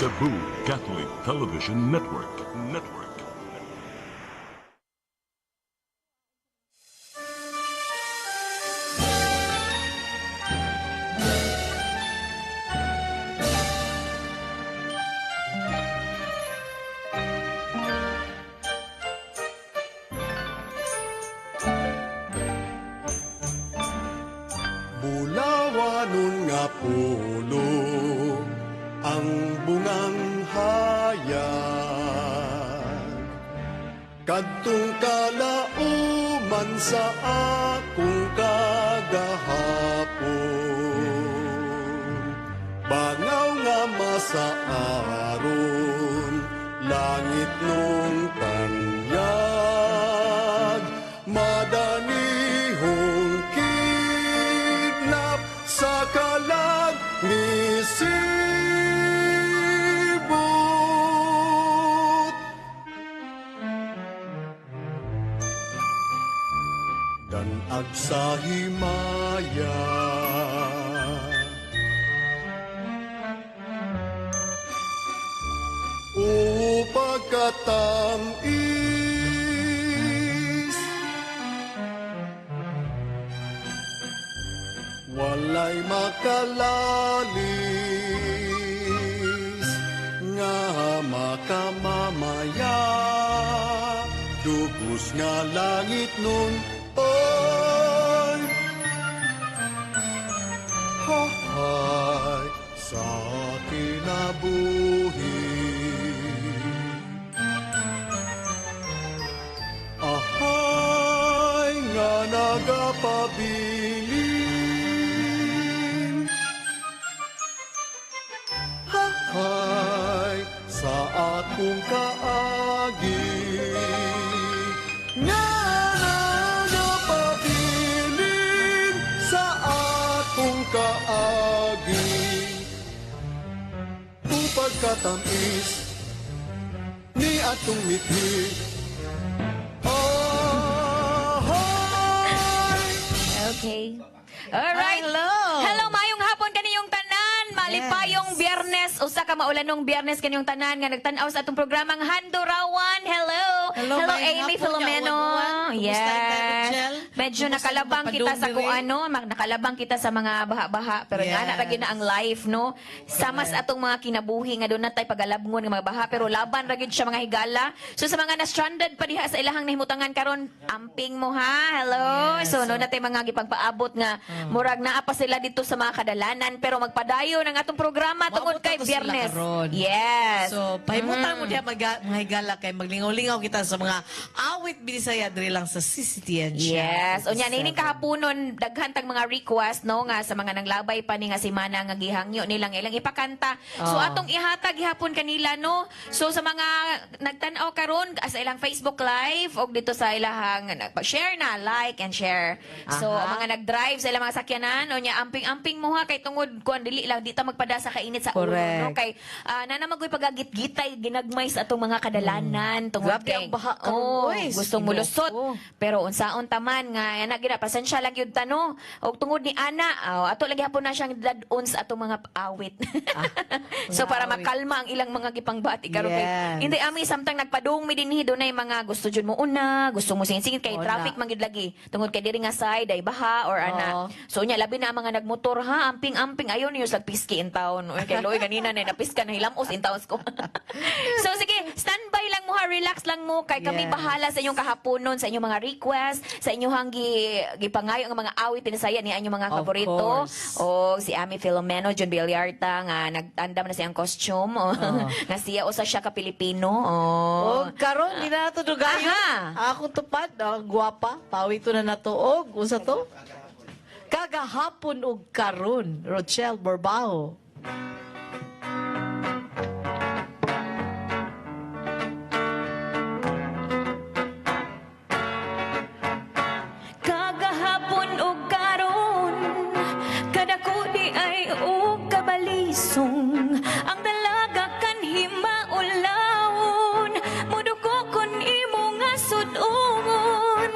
Cebu Catholic Television Network. Bulawanon nga pulo ang bungang hayag, kadtong kalauman sa akong kagahapon. Bangaw nga masaaron, langit nung tanyag, madanihong kidnap sa kalag ni Sibut. Danag sa himaya, pagkatamis, walay makalalis nga makamamaya, dugos nga langit nun oy hahay sa kinabuhi. Ahay nga nagapabilin, hahay sa akong kaagi, nga nagapabilin sa akong kaagi, upag katamis ni atong mithi. Okay. Alright. Hello, mayong hapon kaniyong tanan. Malipayong Biyernes, usa ka maulanong Biyernes kaniyong tanan nga nagtan-aw sa atong programang Handurawan. Hello. Hello, Amy hapon, Filomeno. Kumusta Yes. Rochelle? Medyo Kumusta nakalabang yung kita sa papadong nakalabang kita sa mga baha-baha, pero nga na na ang life, no. Sama sa atong mga kinabuhi nga doon natay pagalabngon nga mga baha, pero laban ra gyud siya mga higala. So sa mga na-stranded pa diha sa ilahang nahimutangan karon, amping mo ha. Hello. Yes. So no natay mga gipagpaabot nga murag naa pa sila dito sa mga kadalanan, pero magpadayo ng atong programa tungod Maabot kay na to sila Biyernes. karon. Yes. So, pahimutan mo diya mga higala kay maglingaw-lingaw kita sa mga awit binisaya diri lang sa CCTN. Yes. O niya, nining kahaponon, daghan tag mga request, no, nga sa mga nanglabay pa ni nga si Mana nga gihangyo nilang ilang ipakanta. So, atong ihatag gihapon kanila, no. So, sa mga nagtanaw karon sa ilang Facebook Live, o dito sa ilahang, share na, like and share. So, mga nag-drive sa ilang mga sakyanan, o niya, amping-amping mo ha, kay tungod ko, dili lang, di ta magpadasa kainit sa ulo, no. Kay, nanamagoy pagagit-gitay, ginagmay sa atong mga kadalanan, tungod Grabe kay, ang baha karon, oy, gustong Ginoo mulusot. ko. Pero unsaon taman nga ana gina pasensya lang yun tano. Og tungod ni ana, ato lagi hapon na siyang dadon sa atong mga awit. So para awit. makalma ang ilang mga gipangbati karon kay Yes. hindi ami samtang nagpadung mi dinhi dunay mga gusto jud mo una, gusto mo singit kay Una. traffic man gid lagi. Tungod kay diri nga side ay baha or ana. So nya labi na ang mga nagmotor ha, amping-amping ayon niyo sa piski in town. Oy kay Loy kanina na napiska na hilamos in towns ko. So sige, standby lang mo ha, relax lang mo kay kami Yes. bahala sa inyong kahaponon, sa inyong mga request, sa inyong gipangayo ang mga awit pinasaya ni inyong mga Of paborito. course. O si Amy Filomeno, John Villarta nga nagtandam na siyang costume. O, nga siya usa siya ka Pilipino. Oh, O. karon di na nato dugayon. Aha. Akong tupad, gwapa, pawito na natuog. Usa to? Kagahapon og karon, Rochelle Borbao. Kagahapon ug karon kadako di ay ug kabalisong ang dalaga kanhi maulawon muduko kon imo nga sud-ungon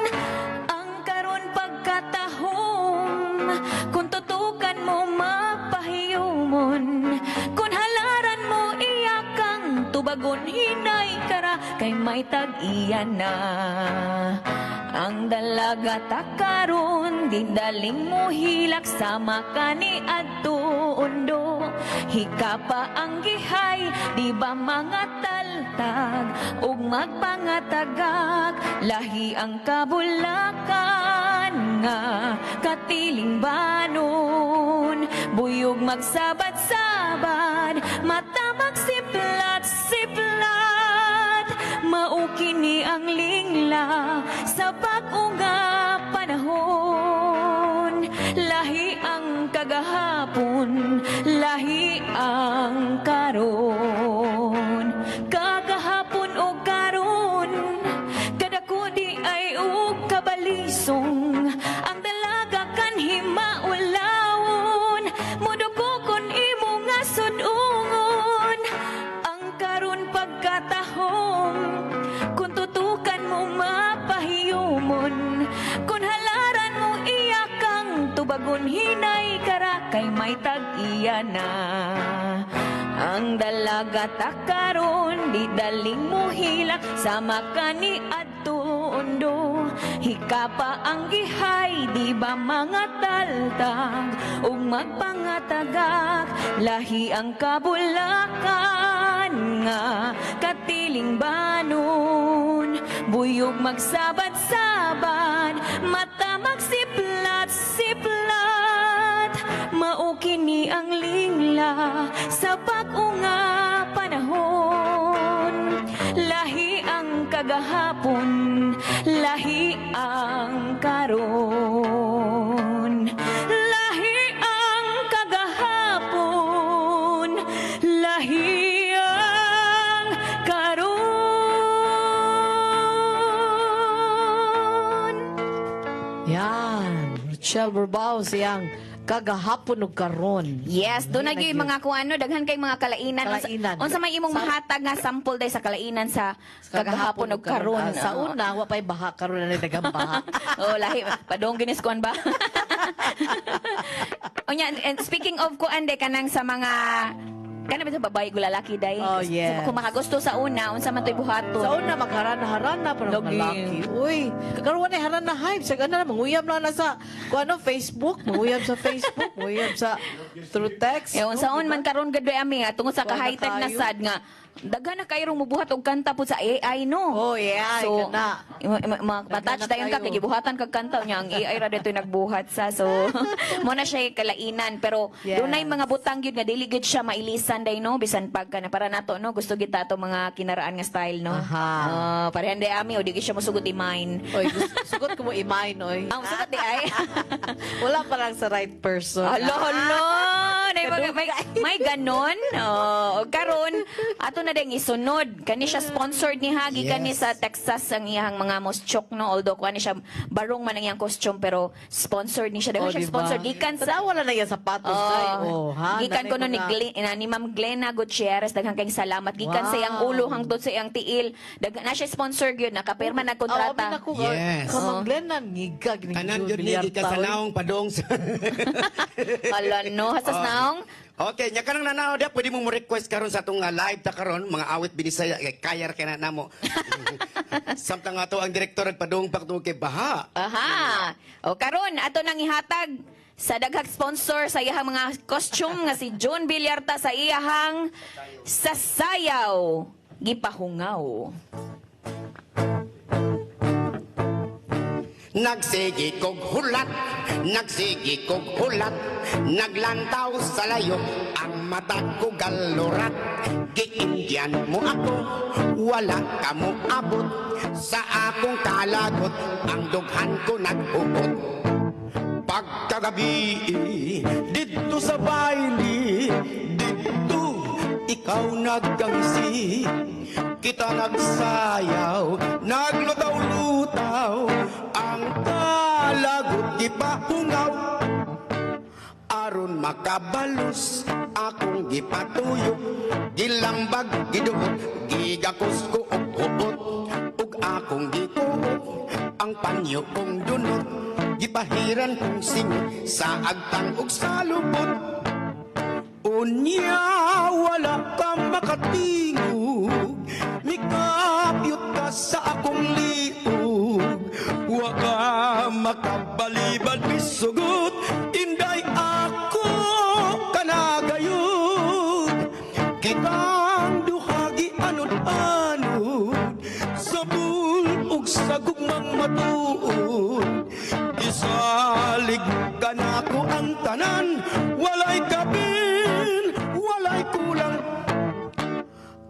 ang karon pagkatahom kung tutukan mo mapahiyumon kung halaran mo iyak tubagon hinay kara kay may tag-iyan na. Ang dalaga takaron di daling mo hilak sama kani adto undo. Hika pa ang gihay di ba mga taltag ug magpangatagak lahi ang kabulakan nga katiling banon buyog magsabat-sabat mata magsiplat-siplat maukini ang lingla sa pag-unga panahon lahi ang kagahapon lahi ang karon kagahapon o karon kadako di ay ug kabalisong ang dalaga kan himaulawon mudugokon imo nga sudungon ang karon pagkatahom kung tutukan mo mapahiyumon kung halaran mo iyakang tubagon hinay kara kay may tag-iyan na. Ang dalaga takaron di daling mo hilak sama kani adto undo hika pa ang gihay di ba mga taltag ug magpangatagak lahi ang kabulakan nga katiling banon buyog magsabat-sabat mata magsiplat-siplat maukini ang lingla sa pag-unga panahon lahi ang kagahapon lahi ang karon lahi ang kagahapon lahi ang karon. Yan. Rochelle Burbao siyang kagahapon ug karon. Yes, doon na yung mga kuano, daghan kay mga kalainan. Kalainan. Unsa may imong mahatag nga sample day sa kalainan sa kagahapon ug karon. Sa una, wa pa'y baha, karon na dagang baha. Oh, lahi padong ginis kuan ba? Onya, and speaking of kuan day kanang sa mga kana ba sa babae ug lalaki day? Oh, yes. Kung makagusto sa una, unsa man toy buhaton? Sa una, magharana-harana para Lagi. malaki. Uy, kakaroon na harana hype. Sa gana, manguyam na sa Facebook, manguyam sa Facebook, manguyam sa through text. Ewan sa man karon gadoy ami nga tungod sa Kuha na ka-high-tech na kayo. sad nga daghan na kayo rong mubuhat og kanta pud sa AI no. Oh, yeah, So, kana. matouch Daghan na dayon ka kayo. kay gibuhatan kag kanta nya ang AI ra dito nagbuhat sa. So mo na siya kalainan pero Yes. dunay mga butang gyud nga dili gyud siya mailisan day no bisan pag kana para nato no gusto gyud tato mga kinaraan nga style no. Aha. Parehan day ami o di gyud siya mosugot i-mine. Oy, sugot ko mo imain, oy. Ang sugot di ay. Wala pa lang sa right person. Alo, alo. May ganon. Oh, karon ato na ding isunod. Kani siya sponsored ni Hagi kani sa Texas ang iyang mga moschok no. Although kani siya barong man ang iyang costume pero sponsored ni siya. Dahil siya diba? sponsored gikan sa Wala na yan sapatos. ay. Oh, ha? gikan ko no Nanay ni, ni Ma'am Glena Gutierrez daghang kayong salamat gikan Wow. sa iyang ulo hangtod sa iyang tiil daghan na siya sponsor gyud nakapirma na kontrata. Yes. Kamang Glenn na ngigag. Tanan yun ni ka sa naong padong sa... Hala no hasas naong. Okay, nya kanang nanaw dia pwede mo request karon sa atong live ta karon mga awit binisaya kay kayar kay na namo. Samtang ato ang direktor padong pagtungod kay baha. Aha. O karon ato nang ihatag sa daghang sponsor sa iyahang mga costume nga si John Villarta sa iyahang Sasayaw Gipahungaw. Nagsigi kog hulat, nagsigi kog hulat, naglantaw sa layo, ang mata ko galurat. Giindian mo ako, wala ka mo abot, sa akong kalagot, ang dughan ko nag-ubot. Pagkagabi, dito sa baili, dito, ikaw nagkangisi. Kita nagsayaw, naglutaw-lutaw, ang kalagot gipahungaw. Aron makabalos, akong gipatuyok, gilambag, giduot, gigakos ko og ug akong gikuot, ang panyo kong dunot, gipahiran kong singot, sa agtang ug sa lubot. Unya, wala ka makatingo, sa akong liog. Wa ka makabalibad misugot, inday ako kanagayod. Kitang duhagi anod-anod, sa bulog sa gugmang matuod. Isalig ka na ko ang tanan, walay kapin, walay kulang.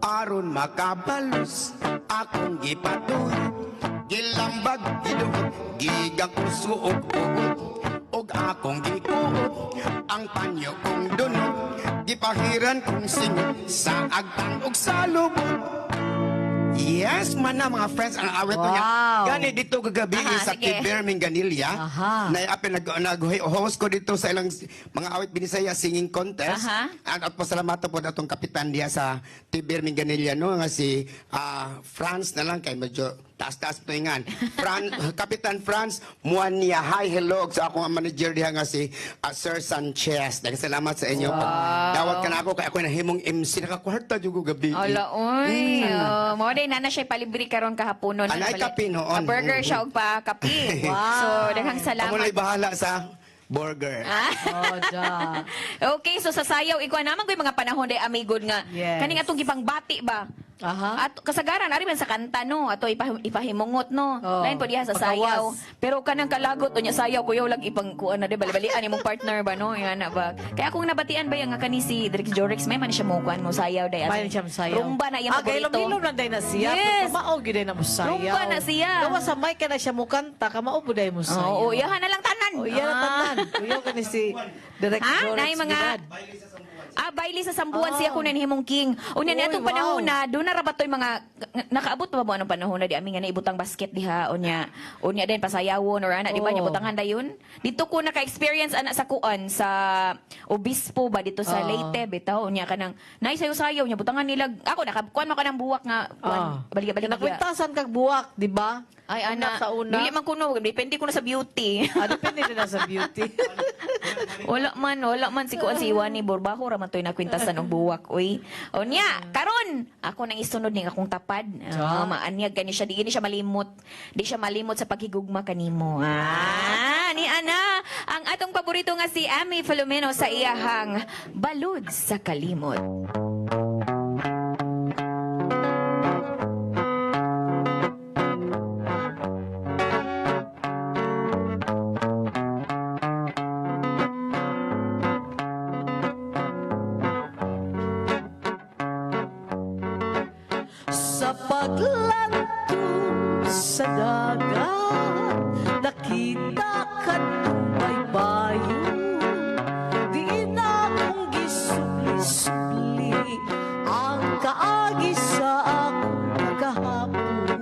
Aron makabalos akong gipatuloy, gilambag giduot, gigakusuog og akong gikuot, ang panyo kong dunot, gipahiran kong singot sa agtan og sa lubot. Yes, man na mga friends, ang awit ko niya. Wow. Gani dito kagabi Aha, sa sige. Kiberming Ganilya. Aha. Na apil nag-host ko dito sa ilang mga awit binisaya singing contest. Aha. At pasalamatan po natong kapitan diya sa Kiberming Ganilya, no? Nga si Franz na lang, kay medyo taas-taas po ingan. Kapitan Franz Muania. Hi, hello. Sa akong manager diya nga si Sir Sanchez. Nagsalamat sa inyo. Dawat ka na ako, kaya ako nahimong MC. Nakakwarta dyan ko gabi. Ala, oy. Mo day na siya palibre karon kahaponon. Anay kape noon. Burger siya og pa kape. Wow. So, daghang Ako salamat. na'y bahala sa burger. Oh, da. Okay, so sa sayaw, ikaw naman ko yung mga panahon day amigod nga. Yes. Kaning atong gibang bati ba? Aha. At kasagaran, ari man sa kanta, no? Ato ipahimungot, no? Oh, Lain po diha sa pagkawas. sayaw. Pero kanang kalagot, o niya sayaw, kuyaw lang ipang kuan na, di bali-balian imong partner ba, no? Yan na ba? Kaya kung nabatian ba yung nga kani si Direk Jorix, may man siya mo kuan mo sayaw day. May siya masayaw. Rumba na yung paborito. Gailom-ilom na day na siya. Yes. Kamao gyud na musayaw. Rumba na siya. Gawa sa mic ka na siya mukanta, kamao po day musayaw. Oo, yahan na lang tanan. Oh, yan ang tanan. Kuya ka ni si Direk Ha? Jorix Nay mga... Gilad. Baili sa Sambuan siya kunan himong king. Unya ni Uy, atong wow. panahon na, doon na rabat to'y mga nakaabot pa ba mo anong panahon na di amin nga naibutang basket diha unya din pasayawon or ana di ba Oo. nya butangan dayon. Dito ko naka-experience ana sa kuan sa Obispo ba dito sa Oo. Leyte bitaw unya kanang nay sayaw-sayaw nya butangan nila ako nakakuan man ka ng buwak nga kuan balik-balik. Nakwintasan kag buwak, di ba? Ay ana, Sa una. dili man kuno, depende ko na sa beauty. Depende din na sa beauty. wala man si kuan si Iwan ni Borbaho ra man toy nakwintasan og buwak uy. Unya, karon ako nang isunod ning akong tapad. Maanyag kani siya di siya malimot. Di siya malimot sa paghigugma kanimo. Ni ana ang atong paborito nga si Amy Filomeno sa iyahang Balud sa Kalimot. Sa paglantom sa dagat, nakita ka ng baybayon. Di na akong gisubli-subli ang kaagi sa akong kagahapon.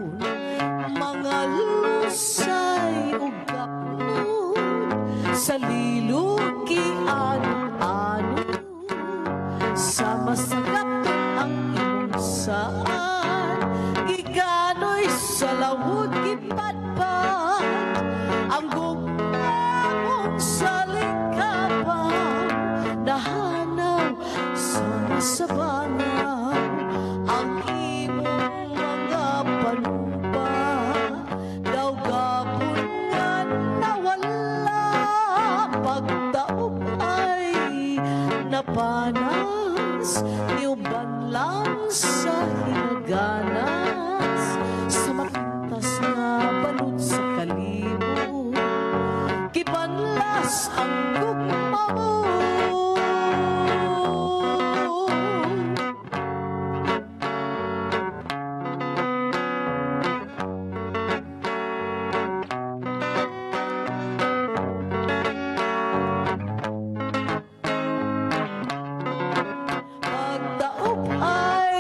Mga lusay o gapnon sa liluki ano-ano. Sa masagap ang imong saan, gigano'y sa lawod gipadpad, ang gugmamong sa lingkapang, nahanaw sa masabangan, ang imong mga panumpa, daw gapon nga nawala, pagtaob ay napanas, niuban lang sa hinaganas, sa makintas na balod sa kalimo, kibanlas ang gugma mo. Pagtaob ay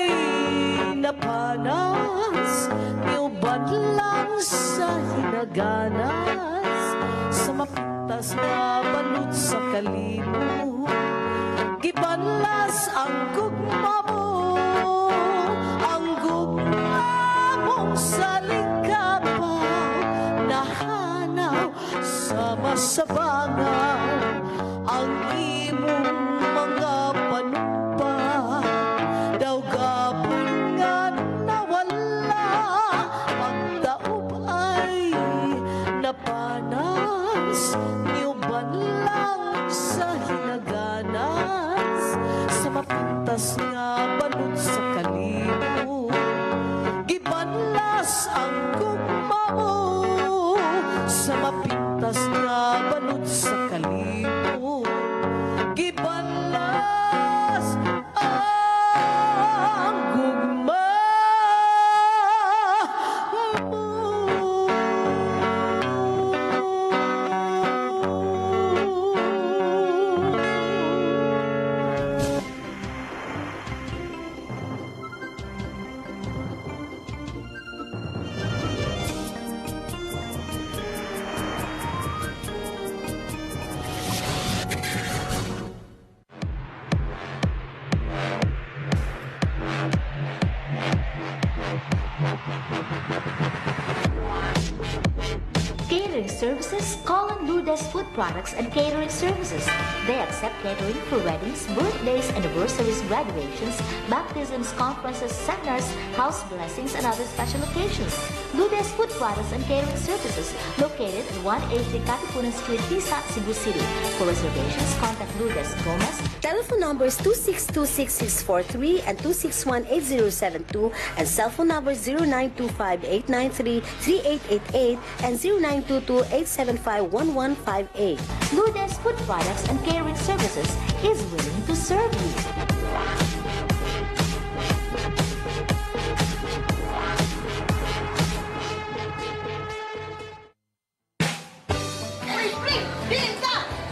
services, call on Lourdes Food Products and Catering Services. They accept catering for weddings, birthdays, anniversaries, graduations, baptisms, conferences, seminars, house blessings, and other special occasions. Lourdes Food Products and Catering Services, located at 180 Katipunan Street, Tisa, Cebu City. For reservations, contact Lourdes Gomez. Telephone numbers 2626643 and 2618072 and cell phone numbers 0925-893-3888 and 0922-875-1158. Lourdes Food Products and Catering Services is willing to serve you.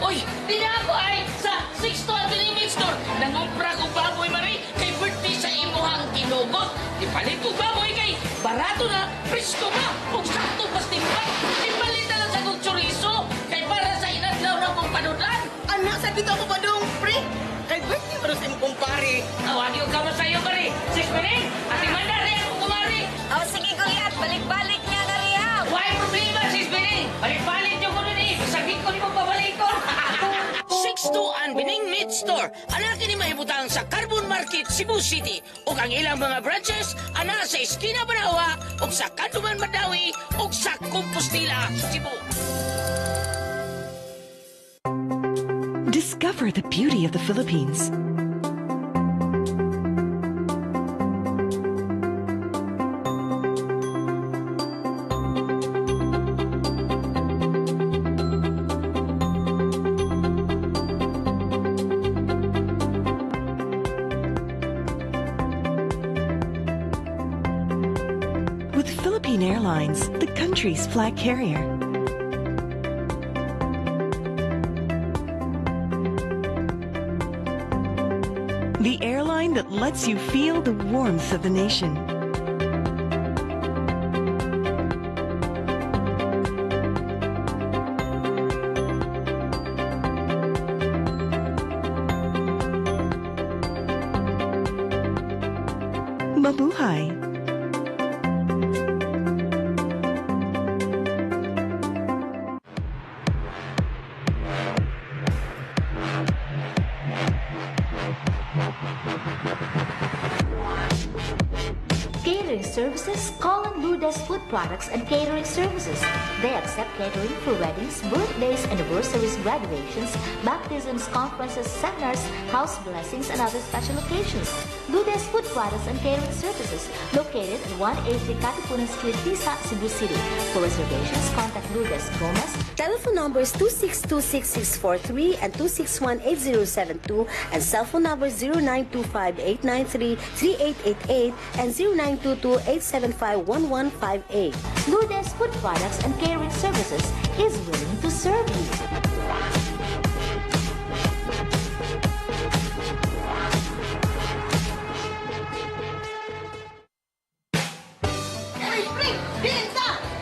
Uy, di na ako ay sa 6 to Avenue Store. Nangumpra ko baboy, Mari, kay birthday sa imuhang ginugot. Ipalit ko baboy kay barato na, presko na, kung sakto pas timbang. Ipalit na lang sa kong chorizo, kay para sa inadlaw na mong panudan. Anak, sa dito ako ba dong, pre? Kay birthday mo sa imong kumpare. Awagi ko kamo sa iyo, Mari. 6 minutes, ating mandar rin ako kumari. Oh, sige, Goliath. Balik-balik niya na rin. Why problema, 6 minutes? Balik-balik niyo ko nun eh. Sagit ko ni mong pabalik ko. 6-2 Bining Meat Store. Ana kini mahibutang sa Carbon Market, Cebu City. Ug ang ilang mga branches ana sa Esquina Banawa, ug sa Kanduman Madawi, ug sa Compostela, Cebu. Discover the beauty of the Philippines. With Philippine Airlines, the country's flag carrier. The airline that lets you feel the warmth of the nation. Mabuhay! Catering Services, call on Lourdes Food Products and Catering Services. They accept catering for weddings, birthdays, anniversaries, graduations, baptisms, conferences, seminars, house blessings, and other special occasions. Lourdes Food Products and Catering Services, located at 180 Katipunan Street, Tisa, Cebu City. For reservations, contact Lourdes Gomez. Telephone numbers 2626643 and 2618072 and cell phone numbers 0925-893-3888 and 0922-875-1158. Lourdes Food Products and Catering Services is willing to serve you.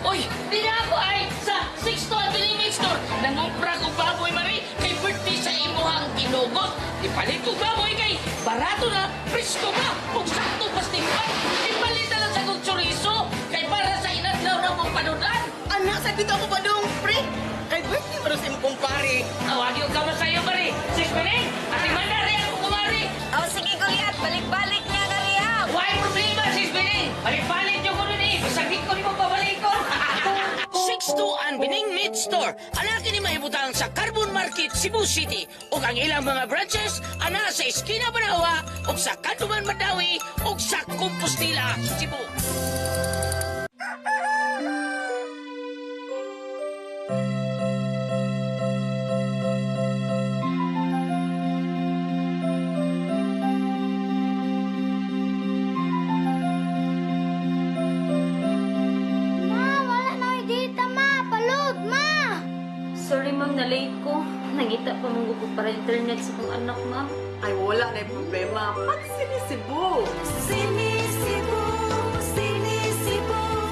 Uy, di na ako ay sa 6 to Avenue Store. Nangumpra ko baboy, Mari, kay birthday sa imuhang ginugot. Ipalit ko baboy kay barato na, presko na, kung sakto pas timbang. Ipalit na lang sa kong chorizo, kay para sa inadlaw na mong panudan. Anak, sa dito ako ba dong, pre? Kay birthday mo sa imong kumpare. Awagi ko kamo sa iyo, Mari. 6 minutes, ating mandar rin ako kumari. Oh, sige, Goliath. Balik-balik niya na rin. Why problema, 6 minutes? Balik-balik niyo ko nun eh. Sagit ko ni mong pabalik ko. 6-2 Bining Meat Store. Ana kini mahibutang sa Carbon Market, Cebu City. Ug ang ilang mga branches ana sa Esquina Banawa, ug sa Kanduman Madawi, ug sa Compostela, Cebu. Sorry, ma'am, na-late ko. Nangita pa mong ko para internet sa kong anak, ma'am. Ay, wala na yung problema. Pag sinisibo. Sinisibo.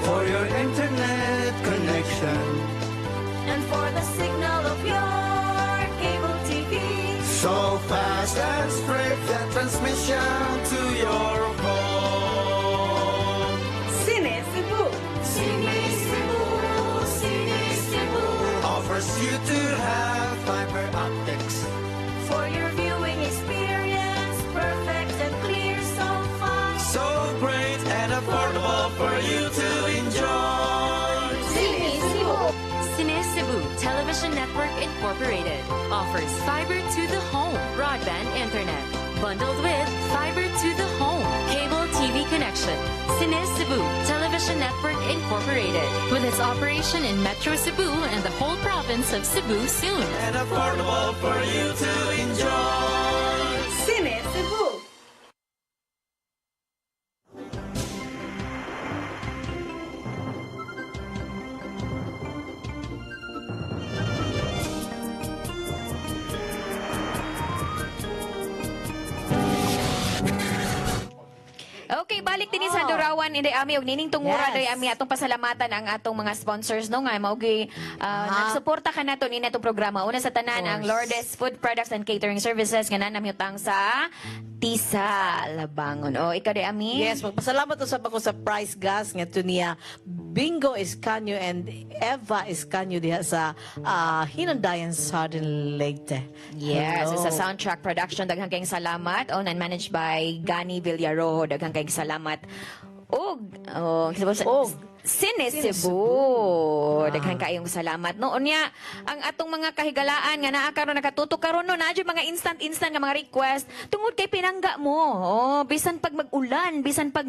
For your internet connection. And for the signal of your cable TV. So fast and straight that transmission to your phone. Sinisibo. Sinisibo. For your viewing experience, perfect and clear, so fine. So great and affordable for you to enjoy. Cine Cebu. Cine Cebu Television Network Incorporated offers fiber to the home broadband internet bundled with fiber to the home cable TV connection. Cine Cebu Television Network Incorporated with its operation in Metro Cebu and the whole province of Cebu soon. And affordable for you to enjoy. Cine Cebu. Okay, balik din sa Durawan inday ami og nining tungura Yes. day ami atong pasalamatan ang atong mga sponsors no nga maugi nagsuporta ka nato ni natong programa. Una sa tanan ang Lourdes Food Products and Catering Services nga nanamyutang sa Tisa Labangon. O ikaw day ami? Yes, magpasalamat to sa bako sa Price Gas nga to niya Bingo Escanio and Eva Escanio diha sa Hinundayan Southern Leyte. Yes, Hello. sa Soundtrack Production daghang kayong salamat. Owned and managed by Gani Villarojo. Daghang kayong salamat. Cine Cebu. Daghang kayong salamat. Noon niya, ang atong mga kahigalaan nga naa karon nakatutok karon no, nadyo mga instant nga mga request tungod kay pinangga mo. Bisan pag mag-ulan, bisan pag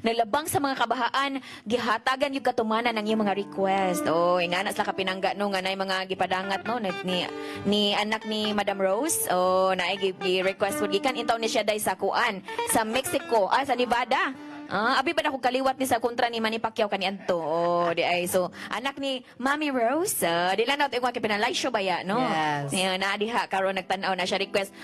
nalabang sa mga kabahaan, gihatagan yung katumanan ng iyong mga request. Ingana sila ka pinangga no nga nay mga gipadangat no ni anak ni Madam Rose. Naay gi-request pud gikan intaw ni siya day sa kuan sa Mexico, sa Nevada. Abi ba na kung kaliwat ni sa kontra ni Manny Pacquiao kaniadto. Di ay so anak ni Mami Rose. Di lang nato ikaw kipinalay show ba ya, no? Yes. Na diha karon nagtan-aw na siya request.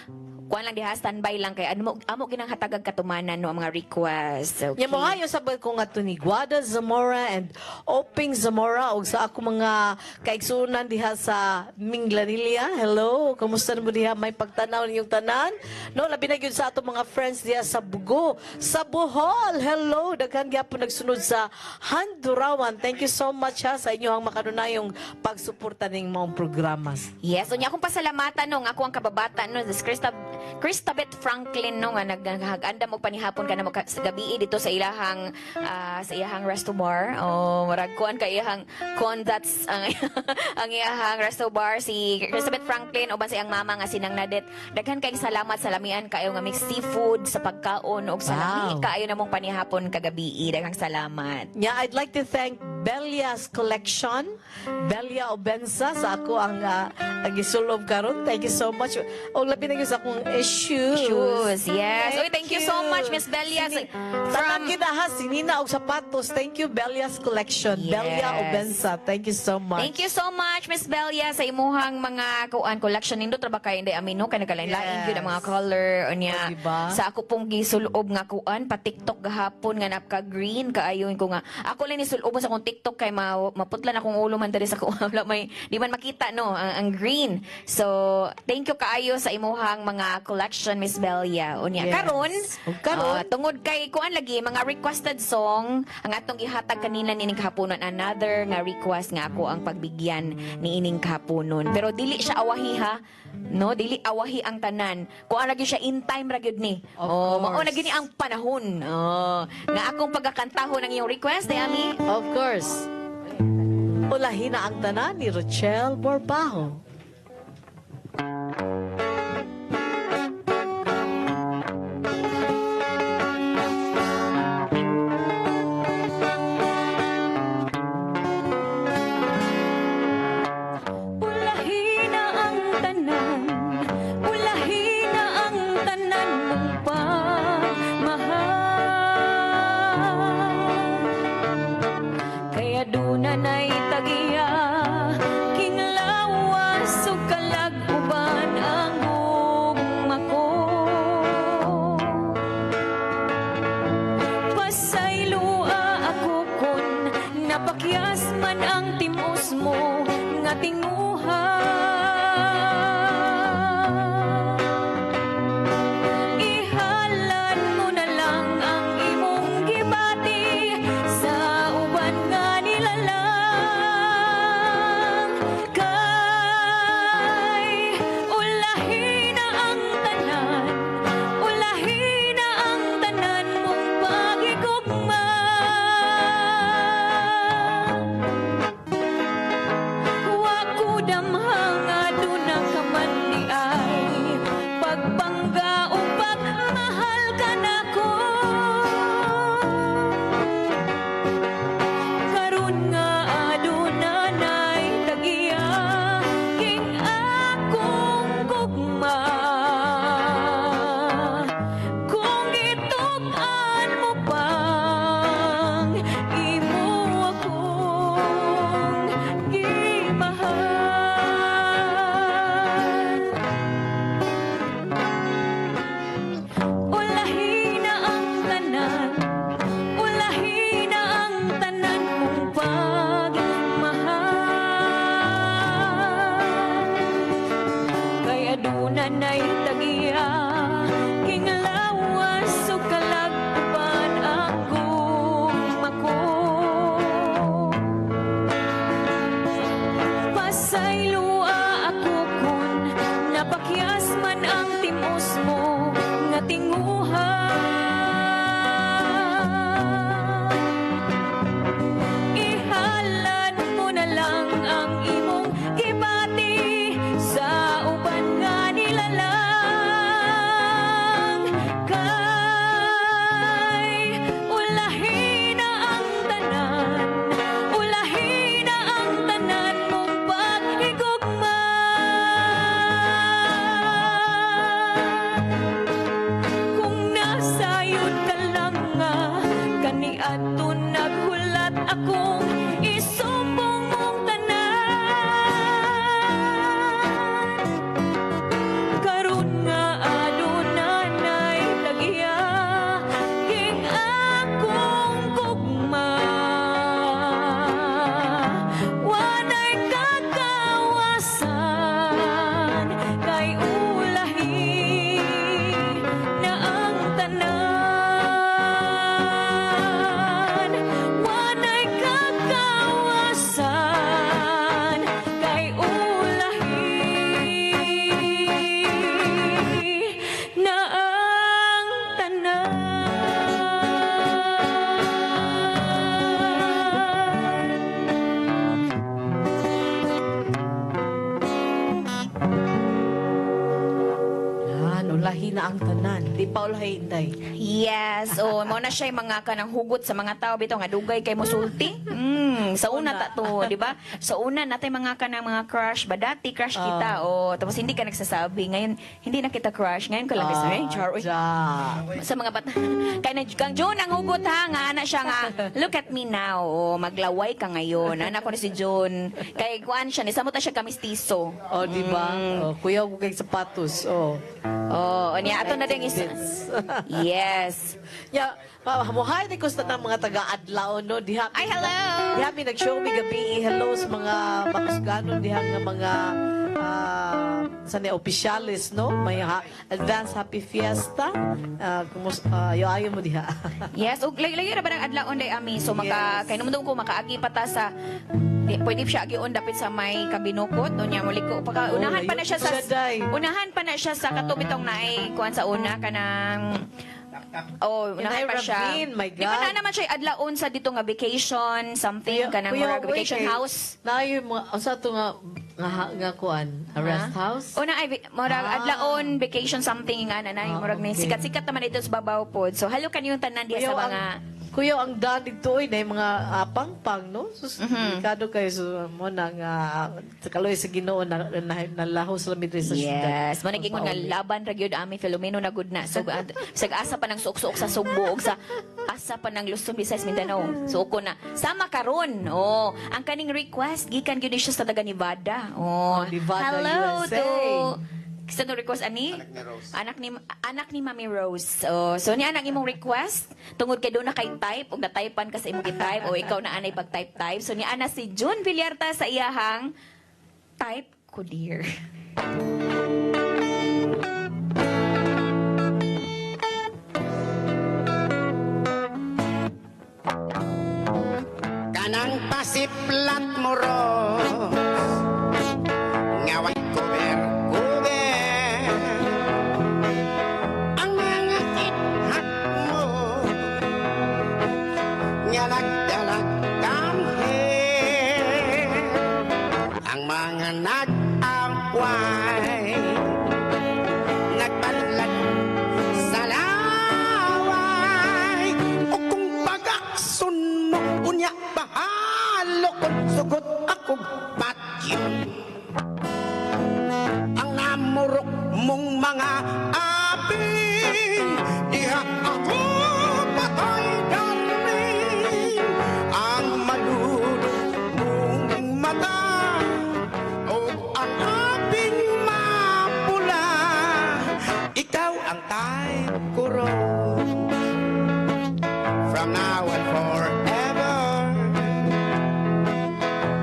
Kuan lang diha standby lang kay amo ginang hatagag katumanan no ang mga request. Okay. Nya mo ayo sabay ko nga to ni Guada Zamora and Oping Zamora og sa ako mga kaigsunan diha sa Minglanilla. Hello, kumusta mo diha? May pagtanaw ninyong tanan? No, labi na gyud sa ato mga friends diha sa Bugo, sa Bohol. Hello, daghan gyapon nagsunod sa Handurawan. Thank you so much ha sa inyong makadunayong pagsuporta ning mga programas. Yes, unya akong pasalamatan no nga ako ang kababata no this Christabeth Franklin no nga naghaganda mo panihapon ka na mo sa gabi dito sa ilahang resto bar. Murag kuan kay ihang that's ang iyahang resto bar si Christabeth Franklin uban sa iyang mama nga sinang Nadet. Daghan kay salamat sa lamian kayo nga mixed seafood sa pagkaon ug sa lami kaayo namong panihapon kagabi. Daghang salamat. Yeah, I'd like to thank Belia's Collection, Belia Obensa sa ako ang gisulob karon. Thank you so much. O labi na gyud sa akong shoes. Yes. Thank you so much, Miss Belia. From kita sinina og sapatos. Thank you Belia's Collection. Yes. Belia Obensa. Thank you so much. Thank you so much, Miss Belia, sa imuhang mga kuan collection nindo tra ba kay inday amino kay nagalain-lain gyud ang mga color unya. Sa ako pong gisulob nga kuan pa TikTok gahapon nga napka green kaayon ko nga. Ako lang ni sulob sa akong TikTok kay maputlan akong ulo man diri sa kuan may di man makita no ang green. So, thank you kaayo sa imuhang mga collection, Miss Belia. Unya karon tungod kay kuan lagi mga requested song ang atong gihatag kanina nining kahaponon another nga request nga ako ang pagbigyan ni ining kahaponon. Pero dili siya awahi ha. No, dili awahi ang tanan. Kuan lagi siya in time ra gyud ni. Mao na gini ang panahon. Nga akong pagkakantahon ang iyong request, Ami. Of course. Ulahin na ang tanan ni Rochelle Borbajo. Kaya dunay tagiya, kinglawan tagiya kinglawas o kalagpan akong mako pasaylua ako kun napakyas man ang timos mo nga tinguhan ihalan mo na lang ang imong gibati sa uban nga nilalang kay ulahin na ang tanan ulahin na ang tanan mong paghigugma kung nasayod ka lang nga kaniadto naghulat akong isumpong mong tanan karon nga adunay tagiya king akong gugma wanay kakawasan kay ulahi na ang tanan wanay kakawasan kay ulahi na ang tanan Ulahi na ang tanan. Di pa ulahi, Inday. Yes, mo na siya yung mga kanang hugot sa mga tao bitaw nga dugay kay mosulti. Sa una ta to, di ba? Sa una natin mga kanang mga crush, ba dati crush kita tapos hindi ka nagsasabi. Ngayon hindi na kita crush. Ngayon ka lang char. Sa mga bata. Kay na kang June ang hugot ha nga ana siya nga. Look at me now. Maglaway ka ngayon. Anak ko ni si June. Kay kuan siya ni samot na siya kamistiso. Di ba? Kuya ko kay sapatos. Niya ato na din isa. Yes. Ya, mamuhay ni Costa ng mga taga-adlaw, no? Diha, Ay, hello! Diha, mi nag-show mi gabi. Hello sa mga makusganon diha nga mga sa ni opisyalis, no? May advance happy fiesta. Yo ayo mo diha. Yes, ug lagi ra ba ng adlawon day ami. So kay naman ko makaagi pa ta sa pwede siya agion dapit sa may kabinukot o niya muliko pa unahan pa na siya sa katubitong naay kuan sa una kanang unahan pa siya. My Di ba na naman siya adlaon sa dito nga vacation something kanang vacation house. Naay mga usa to nga kuan rest house. Una ay murag adlaon vacation something nga nanay murag ni sikat-sikat naman dito sa babaw pod. So hello kaniyong tanan diha sa mga Kuya, ang daan dito ay mga pang-pang, no? Delikado kayo mo na nga sa kaloy sa Ginoo na lahos sa lamidri sa syudad. Yes, maniging nga laban ra gyud ami Filomeno na gud na. So sag-asa pa ng suok-suok sa Subo ug sa asa pa ng Luzon, Visayas, Mindanao. So ko na sama karon. Ang kaning request gikan gyud siya sa taga Nevada. Nevada, hello USA. to Sa to request ani? Anak ni Mami Rose. So ni anak imong request tungod kay do na kay type ug na-typean ka sa imong gi-type o ikaw na anay pag-type. So ni ana si June Villarta sa iyahang type ko dear. Kanang pasiplat mo ro ngaway cover ang mga kithat mo nga nagdalag kamhe ang mga nag-away nagbalag sa laway o kung pagakson mo unya bahalo kung sugot ako patyo ang namurok mong mga aping diha ako patay darling ang malulog mong mata o ang aping mapula ikaw ang type ko ro from now and forever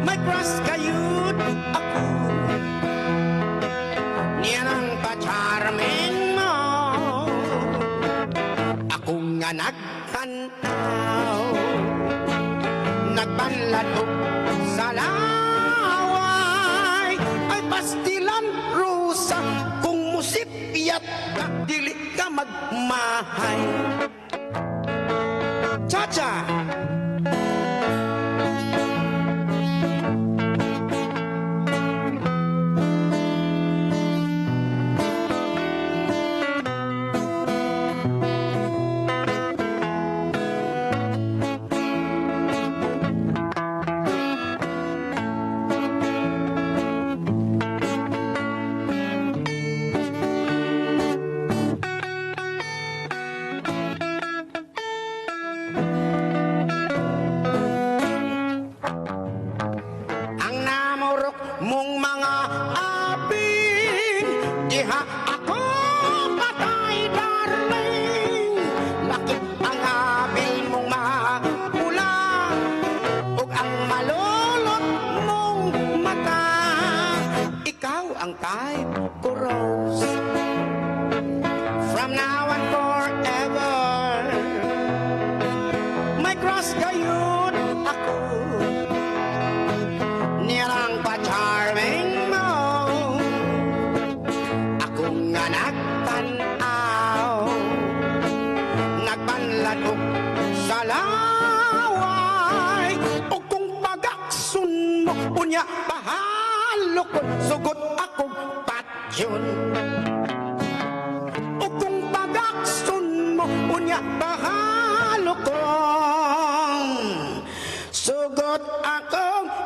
may crush kayo ako niyan ang pa-charm nga nagtanaw, nagbanlad og sa laway, ay pastilan rusa, kung musipyat ka, dili ka magmahay. Cha-cha! Mong mga abing, diha ako patay, darling. Lakit ang abil mong makula, ug ang malulot mong mata. Ikaw ang type ko, Rose, from now and forever. May cross gayud ako, nirang pa-charming mo. Ako nga nagtanaw, nagbanlad og sa laway, o kung pagaksun mo, unya pahalo ko, sugot akong patyon. O kung pagaksun mo, unya pahalo ko, sugot akong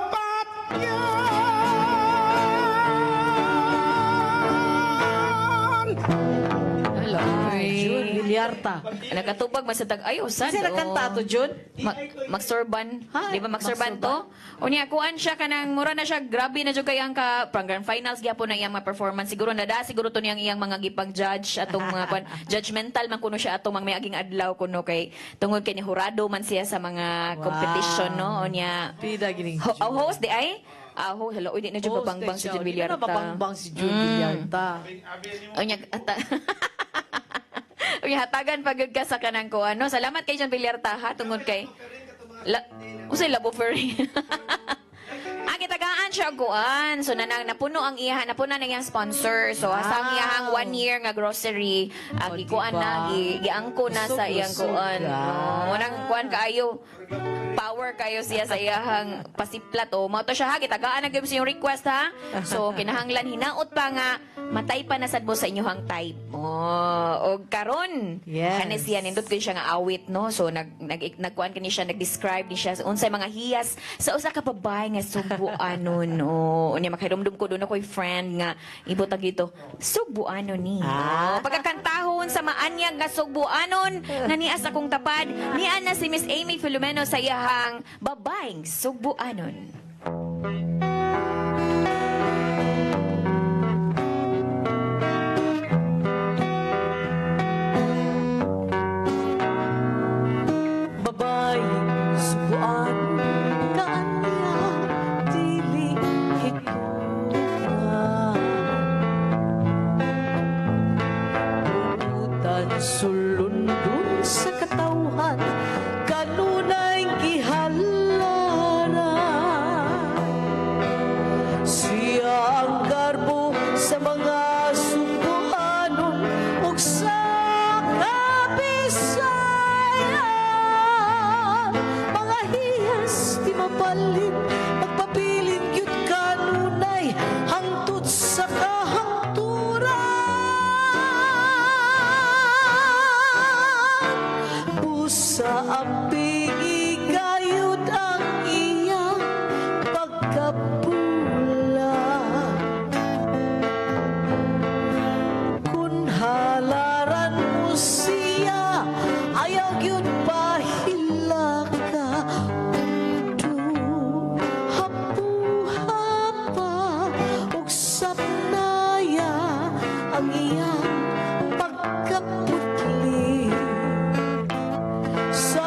Jun Villarta. Nakatubag masatag ayo sad. Kasi nakanta to, Jun? Magsorban. Di ba magsorban to? Unya kuan siya kanang mura na siya, grabe na jud kay ang ka pang grand finals gyapon na iyang mga performance. Siguro siguro to niyang iyang mga gipang judge atong mga kuan judgmental man kuno siya atong mga may aging adlaw kuno kay tungod kay ni hurado man siya sa mga competition, no? Unya pida gining host di ay. Hello, di na jud babangbang si Jun Villarta. Babangbang si Jun Villarta. Unya Uy, hatagan pagod ka sa kanang ko. Ano? Salamat kay John Villarta, ha? Tungod kay... Usay labo ferry. Kitagaan siya kuan. So, napuno ang iyahan. Napuno na iyang sponsor. So, asang iyahang 1 year nga grocery. Gikuan na. Giangko na sa iyang kuan. Unang kuan kaayo. Power kayo siya sa iyahang pasiplat. O, mao to siya, ha? Kitagaan na gyud sa iyong request, ha? So, kinahanglan hinaot pa nga matay pa na sad mo sa inyohang type. O karon, kanis siya nindot ko siya nga awit, no? So nagkuan kani siya, nag-describe ni siya unsay mga hiyas sa usa ka babae nga sugbuanon, no? Unya makahidumdum ko doon ako'y friend nga ibutag ito, sugbuanon ni. Pagkakantahon sa maanyag nga sugbuanon nga nias akong tapad, niya na si Miss Amy Filomeno sa iyahang babaeng sugbuanon. Subuan kanya dili higugma, utan sulundun sa katawhan kanunay gihalaran. Siya ang garbo sa mga subuanon ug sa kabisayan. Mga hiyas di mapalit, magpabilin yun kanunay hangtod sa kahangturan. Busa aping igayod ang iyang pagkabulag. Kung halaran mo siya, ayaw yun pahilaka. Doon hapuhapa ug sapnaya ang iyang pagkaputli. Sa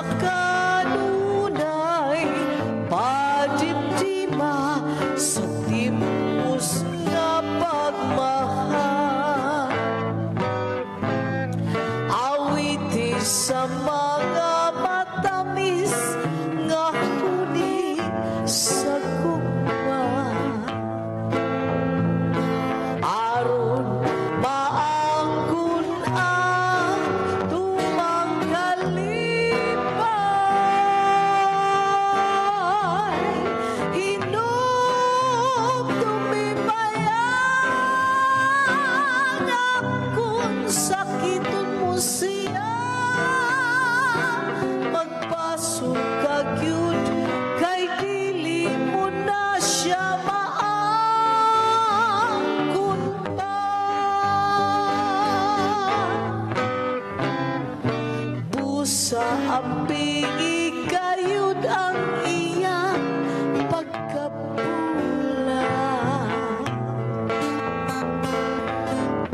sa ampi kayud ang iyang pagkapula.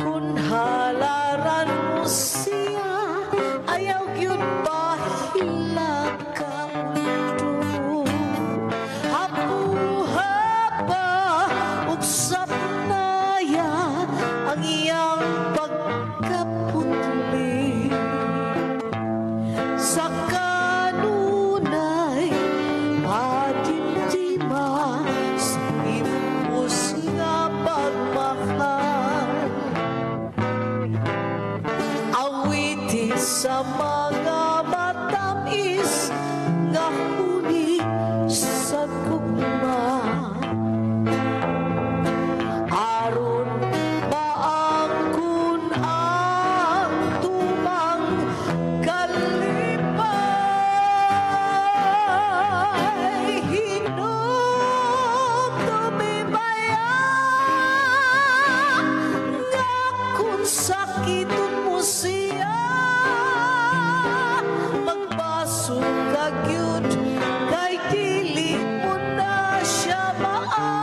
Kung halaran mo siya, ayaw gyud bahila ka mundo. Hapuha pa ug sapnaya ang iyang pagkaputli. Sa kanunay madimdima sa impus nga pagmahal. Awitin sa mga matamis nga huni sa gugma. Aron maangkon ang tumang kalipay. Hinom tumibaya nga kung sakiton mo siya, magbasog ka gyud kay dili mo na siya maangkon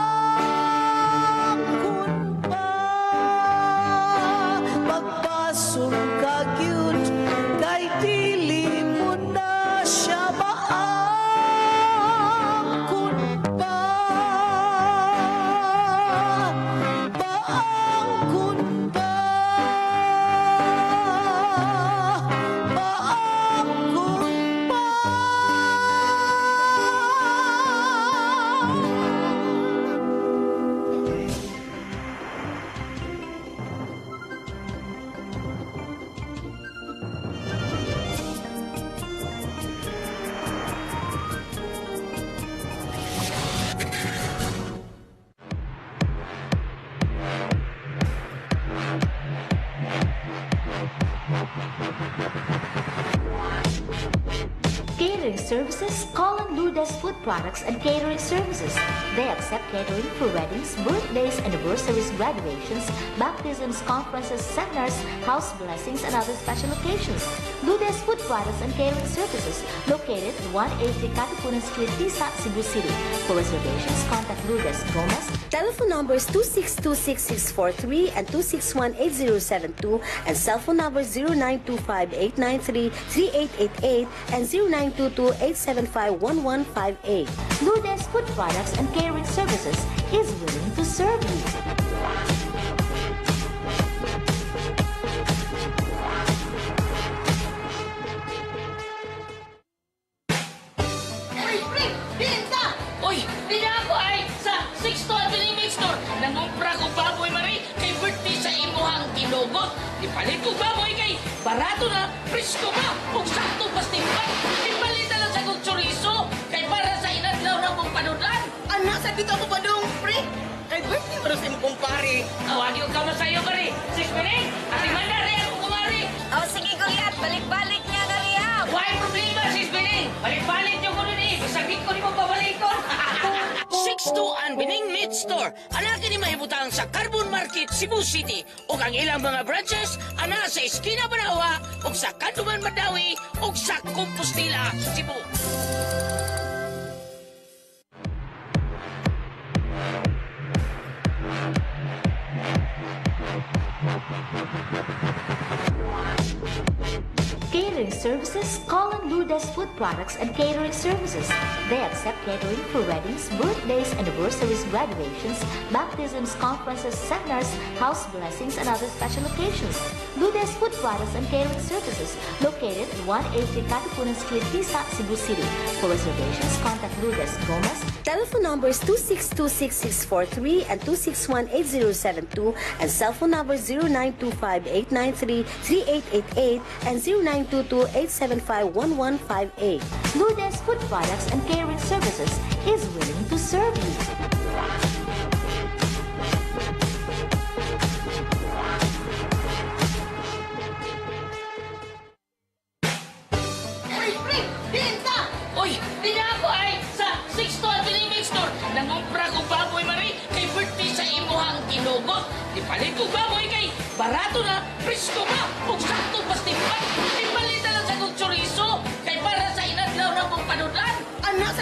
pa. Magbasog ka gyud kay dili mo na siya maangkon pa. Maangkon pa. Maangkon pa. Catering services, call on Lourdes Food Products and Catering Services. They accept catering for weddings, birthdays, anniversaries, graduations, baptisms, conferences, seminars, house blessings, and other special occasions. Lourdes Food Products and Catering Services, located at 180 Katipunan Street, Tisa, Cebu City. For reservations, contact Lourdes Gomez. Telephone numbers 2626643 and 2618072 and cell phone numbers 0925-893-3888 and 0922-875-1158. Lourdes Food Products and Catering Services is willing to serve you. Uy, pre! Pinta! Uy, di na ako ay sa 612 Convenience Store. Nangumpra ko baboy, Marie, kay birthday sa imuhang tinugot. Ipalit ko baboy kay barato na, presko pa, kung sakto pastimpan. Ipalit na lang sa kong chorizo, kay para sa inadlaw na kong panudan. Anak, sa dito ako pa dong, pre. Kay birthday mo rin kumpare. Awag yung kama sa'yo, Marie. 6 minutes, arimanda rin ako kumari. Oh, sige Goliath, balik-balik niya na riya. Why problema, sis Bening? Balik-balik yung ko nun eh. Sakit ko ni mo pabalikon. 6-2 Bining Meat Store. Anak ni mahibutang sa Carbon Market, Cebu City. O ang ilang mga branches, ana sa Esquina Banawa, o sa Kanduman Madawi, o sa Compostela, Cebu. Catering Services, call on Lourdes Food Products and Catering Services. They accept catering for weddings, birthdays, anniversaries, graduations, baptisms, conferences, seminars, house blessings, and other special occasions. Lourdes Food Products and Catering Services, located at 180 Katipunan Street, Tisa, Cebu City. For reservations, contact Lourdes Gomez. Telephone numbers 2626643 and 2618072 and cell phone numbers 0925-893-3888 and 0922-875-1158. Lourdes Food Products and Catering Services is willing to serve you. Uy, pre! Pinta! Uy, di na ako ay sa 612 Convenience Store. Nangumpra ko baboy, Marie, kay birthday sa imuhang tinugot. Ipalit ko baboy kay barato na, presko pa, kung sakto pastimpan. Ipalit na lang sa kong chorizo,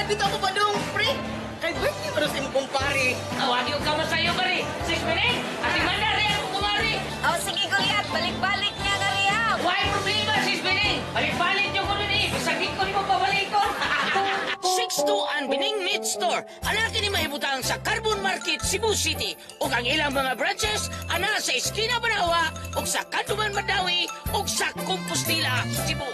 Bitaw mo ba dong, pre? Kay birthday mo sa imong kumpare. Awag yung kama sa'yo, Mari. Sis Beneng, ati manda rin ako kumari. Oh, sige Goliath, balik-balik niya Goliath. Why problema, Sis Beneng? Balik-balik yung kuno ni. Bisagin ko ni mo pabalik ko. 6-2 ang Bining Meat Store. Ana kini mahibutang sa Carbon Market, Cebu City. Ug ang ilang mga branches ana sa Esquina Banawa, ug sa Kanduman Madawi, ug sa Compostela, Cebu.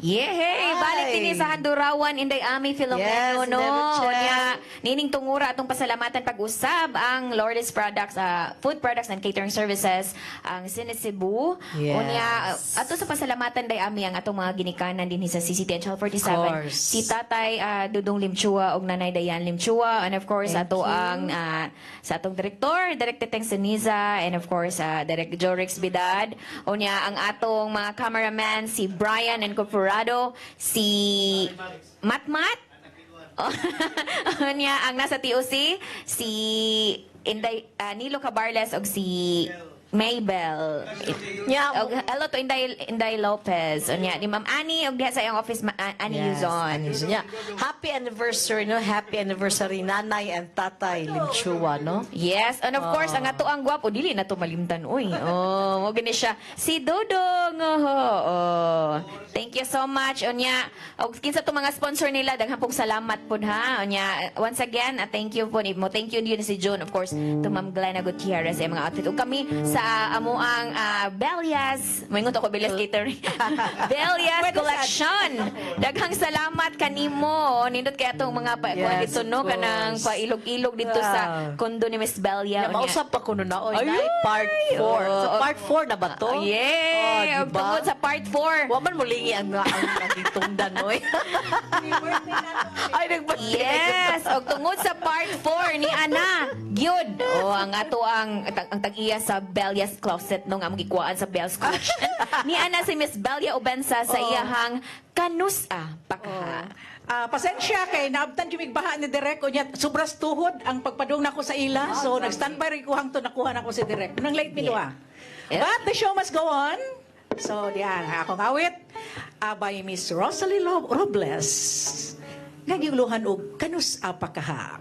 Yehey! Balik din sa Handurawan, Inday Ami Filomeno, Yes, no? never check. Unya, nining tungura atong pasalamatan pag-usab ang Lourdes Products, Food Products and Catering Services, ang Sinisibu. Yes. Unya, ato sa pasalamatan, Day Ami, ang atong mga ginikanan din sa CCT Channel 47. course. Si Tatay Dudong Limchua ug Nanay Dayan Limchua. And of course, ato ang sa atong Direktor, Direk Teteng Seniza, and of course, Direk Jorix Bidad. Unya, ang atong mga cameraman, si Brian and Corporado, si Matmat. Unya, ang nasa TOC, si Nilo Cabarles ug si Maybell. Yeah. Hello to Inday Lopez. Unya, ni Ma'am Annie ug diha sa iyang office Annie Yuzon. Yeah. Happy anniversary, no? Happy anniversary, Nanay and Tatay Limchua, no? Yes, and of course, ang ato ang gwapo, dili na to malimtan. Uy, mo gani siya. Si Dodong. Thank you so much. Unya, og kinsa to mga sponsor nila, daghang pong salamat pud ha. Unya, once again, thank you po mo. Thank you din si June, of course, to Ma'am Glenna Gutierrez sa mga outfit. Ug kami sa amuang Belias, moingon ako Belias Catering. Belias Collection. Daghang salamat kanimo. Nindot kay atong mga kuan dito no kanang pailog-ilog dito sa kondo ni Miss Belia. Mausap pa ko nun na. Oy, Ay, part 4. So, part 4 na ba to? Yeah! Oh, diba? Tungod sa part 4. Waman mo lingi ang tungdan, oy. Ay, nagpatay. Yes! O tungod sa part 4 ni Ana, gyud. O, ang ato ang tag-iya sa Belia's Closet nung ang gikuhaan sa Bell's Collection. Ni Ana si Miss Belia Ubensa sa iyahang kanusa pakaha. Pasensya kay naabtan yung igbaha ni Direk o niya sobras tuhod ang pagpadung nako sa ila. So nag-standby rin kuhang to nakuha nako si Direk. Nang late mi duwa. But the show must go on. So diyan akong awit by Miss Rosalie Robles. Nagiguluhan og kanus apakaha.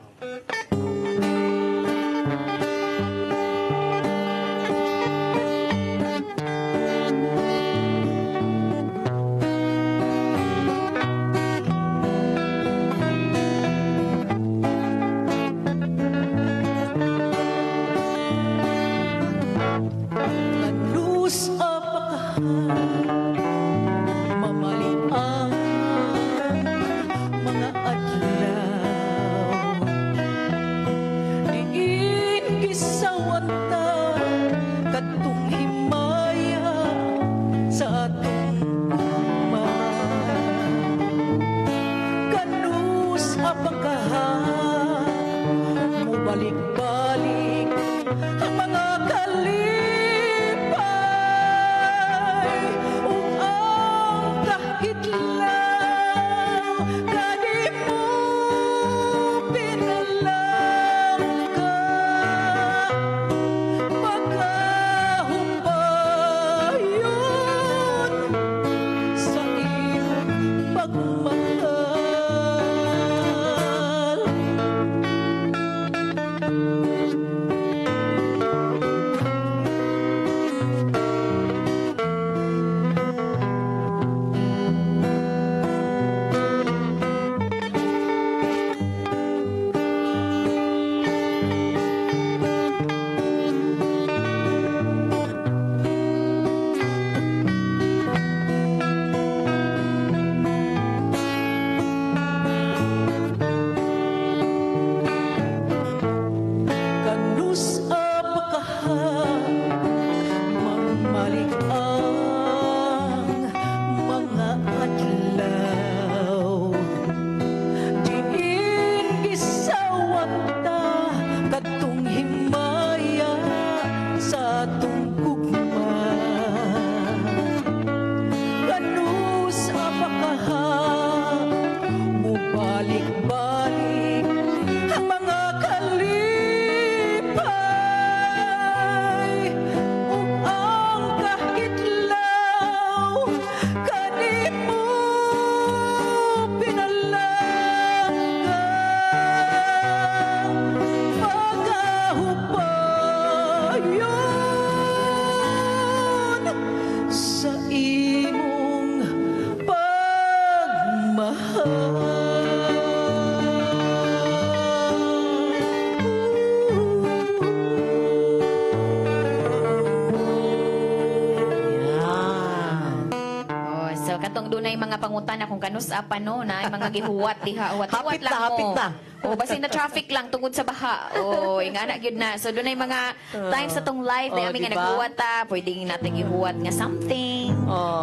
katong dunay mga pangutan kung kanusa pa no na mga gihuwat diha huwat lang mo. Hapit na. O basin na traffic lang tungod sa baha. O ingana gyud na. So dunay mga times sa tong life na ami nga diba? naghuwat ta, pwedeng natin gihuwat nga something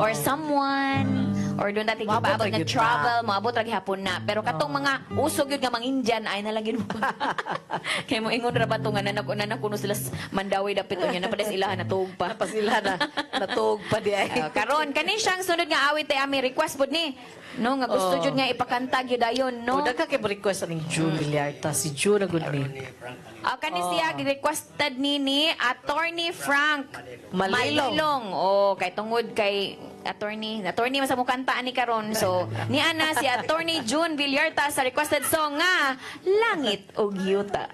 or someone or doon natin Maabot gipaabot ra nga gyud travel, maabot ra gihapon na. Pero katong mga usog yun nga mga Indian ay nalang yun. Kaya mo ingon ra ba to nga nanak kuno sila mandawi dapit niya na padas ilahan na tuog pa. Pa sila na natug pa di ay. Karon kani siyang sunod nga awit tay ami request pod ni. No nga gusto jud nga ipakanta gyud ayon no. O dagka kay request ni June Villarta, si June na good ni. Kani siya requested ni Attorney Frank Malilong. Oh, kay tungod kay attorney masa mo kantaan ni karon. So, ni ana si Attorney June Villarta sa requested song nga Langit ug Yuta.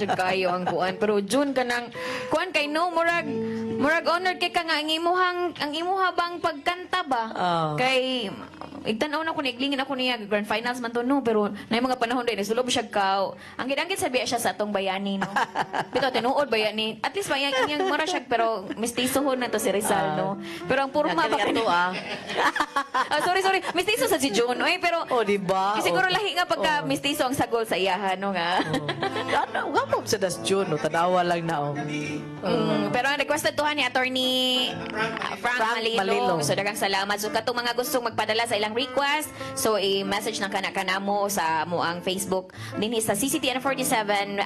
Jud kayo ang kuan pero June kanang kuan kay no murag honored kay ka nga ang imuha bang pagkanta ba kay igtan-aw na ko niglingin ako niya grand finals man to no pero nay mga panahon din sulob siya kaw ang gidangkit sabi siya sa atong bayani no bitaw tinuod bayani at least yang mura siya pero mistisohon na to si Rizal no pero ang purma ba to sorry mistiso sa si June oy pero diba siguro lahi nga pagka mistiso ang sagol sa iyahan no nga Gamom sa das June, no? Tanawa lang na, pero ang requested tuhan ni Attorney Frank Malilong. So, dagang salamat. So, katong mga gustong magpadala sa ilang ilang request. So i-message ng kanamo sa mo ang Facebook dinhi sa CCTN 47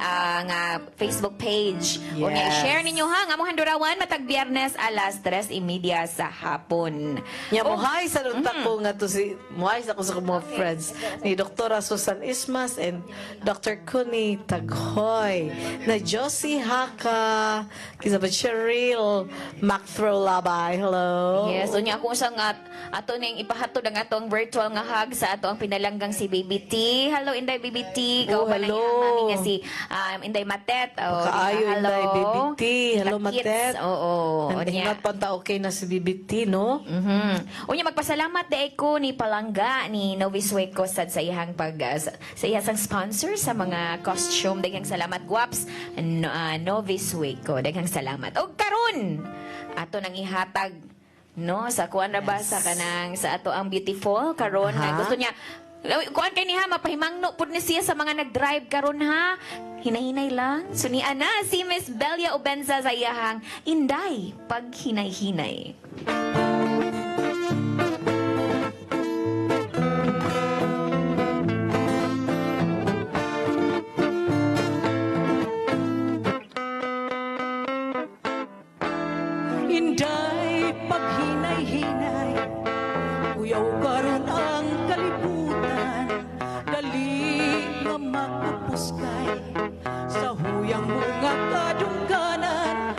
nga Facebook page. O nga Yes. i-share ninyo ha nga mo handurawan matag Biyernes alas 3:30 sa hapon. Nya muhay sa nunta ko nga to si muhay sa ko sa mga friends ni Dr. Susan Ismas and Dr. Kuni Taghoy na Josie Haka Kizabad Cheryl Macthro Labay. Hello. Yes, unya ako sang ato ning ipahatod ang atong virtual nga hug sa ato ang pinalanggang si Baby T. Hello Inday Baby T. Ikaw ba hello. mami nga si Inday Matet. Kaayo Inday Baby T. Hello Kita Kits. Matet. Oo. Ingat pa ta okay na si Baby T, no? Unya magpasalamat di ko ni Palangga ni Novis Hueco sa iyang sa iyang sponsor sa mga costume. Daghang salamat Guaps Novis Hueco. Daghang salamat. Og karon ato nang ihatag no sa kuan ra ba sa kanang sa ato ang beautiful karon na gusto niya kuan kay niha mapahimangno pud ni siya sa mga nag-drive karon ha. Hinahinay lang. So ni ana si Miss Belia Obenza sa iyahang Inday pag hinay-hinay. Inday, paghinay-hinay, uyaw karon ang kalibutan, dali nga makapuskay, sa huyang mga kadungganan,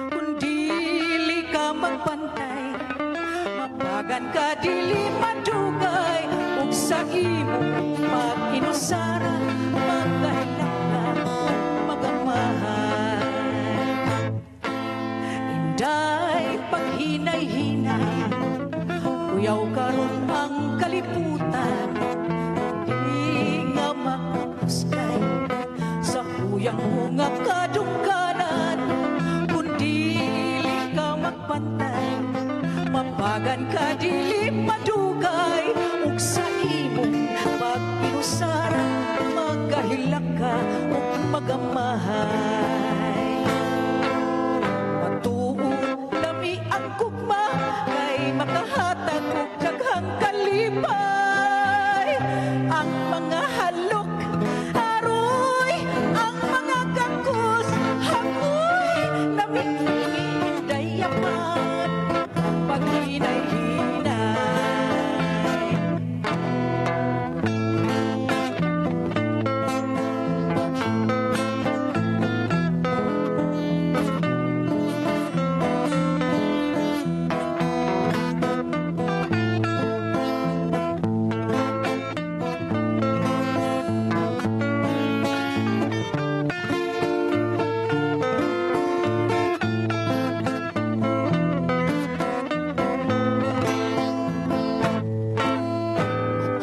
kundili ka magpantay, mapagan ka dili madugay, ug sa imong mag-inusara, magkahilang ka, magamahay. Inday, paghinay-hinay, uyaw karon ang kalibutan, di nga makapuskay, sa huyang mga kadungganan, kundili ka magpantay, mapagan ka dili madugay, ug sa imong pag-inusara, magkahilak ka ug magamahay. Dami ang gugma kay makahatag og daghang kalipay, ang mga halok aroy, ang mga gangkos hakoy, namingin dayapan paghinay-hinay.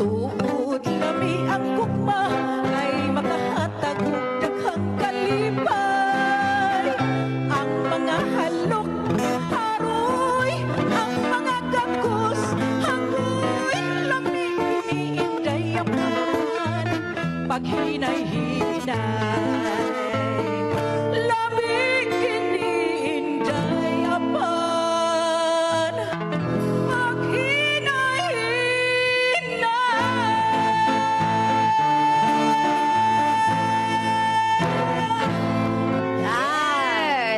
Tuod lami ang gugma kay makahatag og daghang kalipay, ang mga halok aroy, ang mga gangkos hangoy, lami iniindayaman paghinay-hinay, lami iniindayaman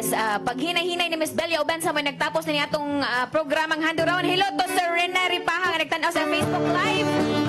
Yes, paghinay-hinay ni Miss Belia Obenza may nagtapos na niya itong programang Handurawan. Hello to Sir Rene Ripaha nga nagtanaw sa Facebook Live.